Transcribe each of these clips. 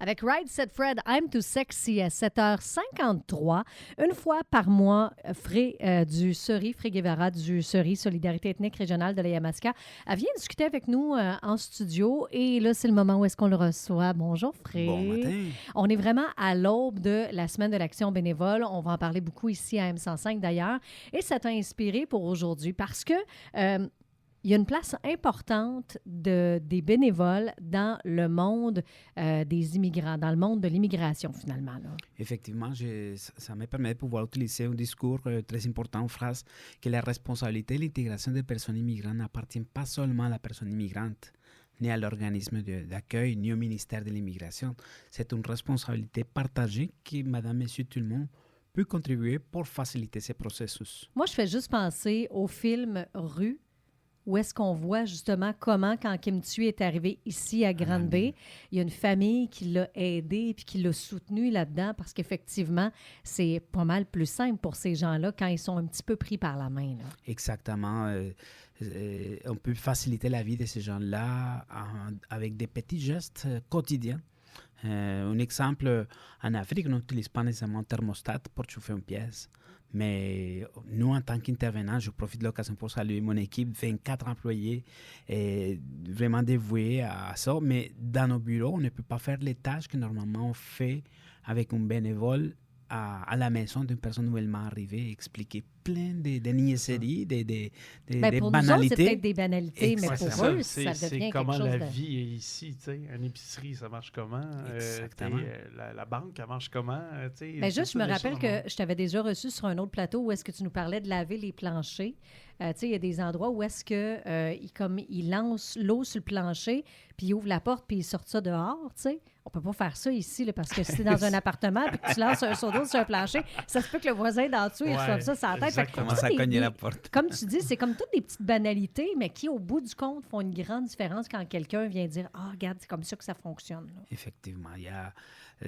avec Right Said Fred, I'm Too Sexy à 7h53. Une fois par mois, du Seri, Fré Guevara du Seri, Solidarité ethnique régionale de la Yamaska, elle vient discuter avec nous en studio. Et là, c'est le moment où est-ce qu'on le reçoit. Bonjour, Fré. Bon matin. On est vraiment à l'aube de la semaine de l'action bénévole. On va en parler beaucoup ici à M105 d'ailleurs. Et ça t'a inspiré pour aujourd'hui parce que il y a une place importante des bénévoles dans le monde des immigrants, dans le monde de l'immigration finalement. Là. Effectivement, ça me permet de pouvoir utiliser un discours très important en phrase que la responsabilité de l'intégration des personnes immigrantes n'appartient pas seulement à la personne immigrante, ni à l'organisme d'accueil, ni au ministère de l'immigration. C'est une responsabilité partagée qui, madame, monsieur, tout le monde, peut contribuer pour faciliter ce processus. Moi, je fais juste penser au film Rue, où est-ce qu'on voit justement comment, quand Kim Thuy est arrivé ici à Grande-Bay, il y a une famille qui l'a aidé puis qui l'a soutenu là-dedans parce qu'effectivement, c'est pas mal plus simple pour ces gens-là quand ils sont un petit peu pris par la main. Là. Exactement. On peut faciliter la vie de ces gens-là avec des petits gestes quotidiens. Un exemple, en Afrique, on n'utilise pas nécessairement un thermostat pour chauffer une pièce. Mais nous, en tant qu'intervenants, je profite de l'occasion pour saluer mon équipe, 24 employés, vraiment dévoués à ça. Mais dans nos bureaux, on ne peut pas faire les tâches que normalement on fait avec un bénévole à la maison d'une personne nouvellement arrivée, expliquer plein de niaiseries, des pour banalités. Nous autres, c'est peut-être des banalités, mais pour eux, ça devient c'est quelque comment chose la de... vie est ici, tu sais. Une épicerie, ça marche comment? Exactement. La banque, elle marche comment? Ben juste, je me rappelle que je t'avais déjà reçu sur un autre plateau où est-ce que tu nous parlais de laver les planchers. Tu sais, il y a des endroits où est-ce que il lance l'eau sur le plancher, puis il ouvre la porte, puis il sort ça dehors, tu sais. On peut pas faire ça ici, là, parce que si tu es dans un appartement puis que tu lances un seau d'eau sur un plancher, ça se peut que le voisin d'en dessous, il reçoive ça sur la tête. Exactement, ça cogne la porte. Comme tu dis, c'est comme toutes des petites banalités, mais qui, au bout du compte, font une grande différence quand quelqu'un vient dire « Ah, regarde, c'est comme ça que ça fonctionne. » Effectivement,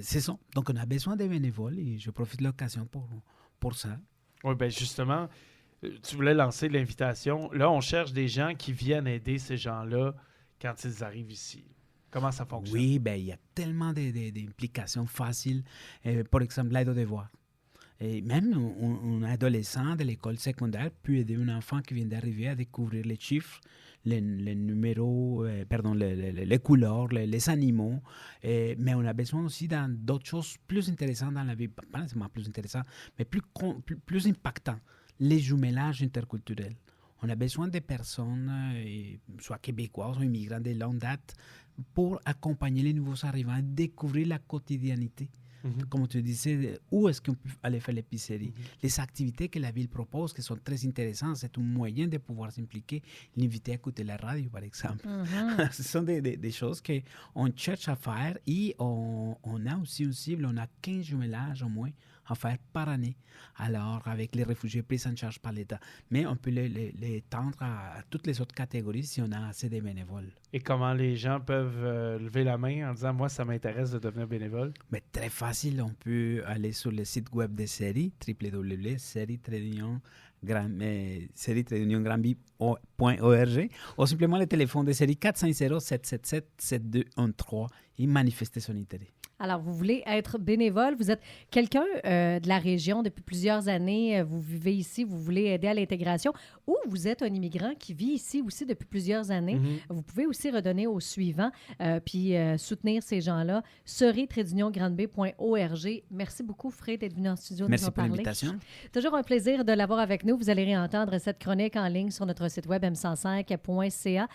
c'est ça. Donc, on a besoin des bénévoles et je profite de l'occasion pour ça. Oui, bien justement, tu voulais lancer l'invitation. Là, on cherche des gens qui viennent aider ces gens-là quand ils arrivent ici. Comment ça fonctionne? Oui, ben, il y a tellement d'implications faciles. Par exemple, l'aide aux devoirs. Et même un adolescent de l'école secondaire peut aider un enfant qui vient d'arriver à découvrir les chiffres, les numéros, les couleurs, les animaux. Mais on a besoin aussi d'autres choses plus intéressantes dans la vie. Pas nécessairement plus intéressantes, mais plus impactantes. Les jumelages interculturels. On a besoin de personnes, soit québécoises ou immigrants de longue date, pour accompagner les nouveaux arrivants à découvrir la quotidianité. Mm-hmm. Comme tu disais, où est-ce qu'on peut aller faire l'épicerie? Mm-hmm. Les activités que la ville propose, qui sont très intéressantes, c'est un moyen de pouvoir s'impliquer, l'inviter à écouter la radio, par exemple. Mm-hmm. Ce sont des choses qu'on cherche à faire et on a aussi une cible, on a 15 jumelages au moins à faire par année. Alors, avec les réfugiés pris en charge par l'État. Mais on peut les tendre à toutes les autres catégories si on a assez de bénévoles. Et comment les gens peuvent lever la main en disant « Moi, ça m'intéresse de devenir bénévole ». Mais très facile, on peut aller sur le site web de Seri, www.seri-grandby.org ou simplement le téléphone de Seri 450-777-7213 et manifester son intérêt. Alors, vous voulez être bénévole, vous êtes quelqu'un de la région depuis plusieurs années, vous vivez ici, vous voulez aider à l'intégration, ou vous êtes un immigrant qui vit ici aussi depuis plusieurs années, vous pouvez aussi redonner au suivant, puis soutenir ces gens-là. Seri-grandby.org. Merci beaucoup, Fred, d'être venu en studio nous en parler. Merci pour l'invitation. Toujours un plaisir de l'avoir avec nous. Vous allez réentendre cette chronique en ligne sur notre site web m105.ca.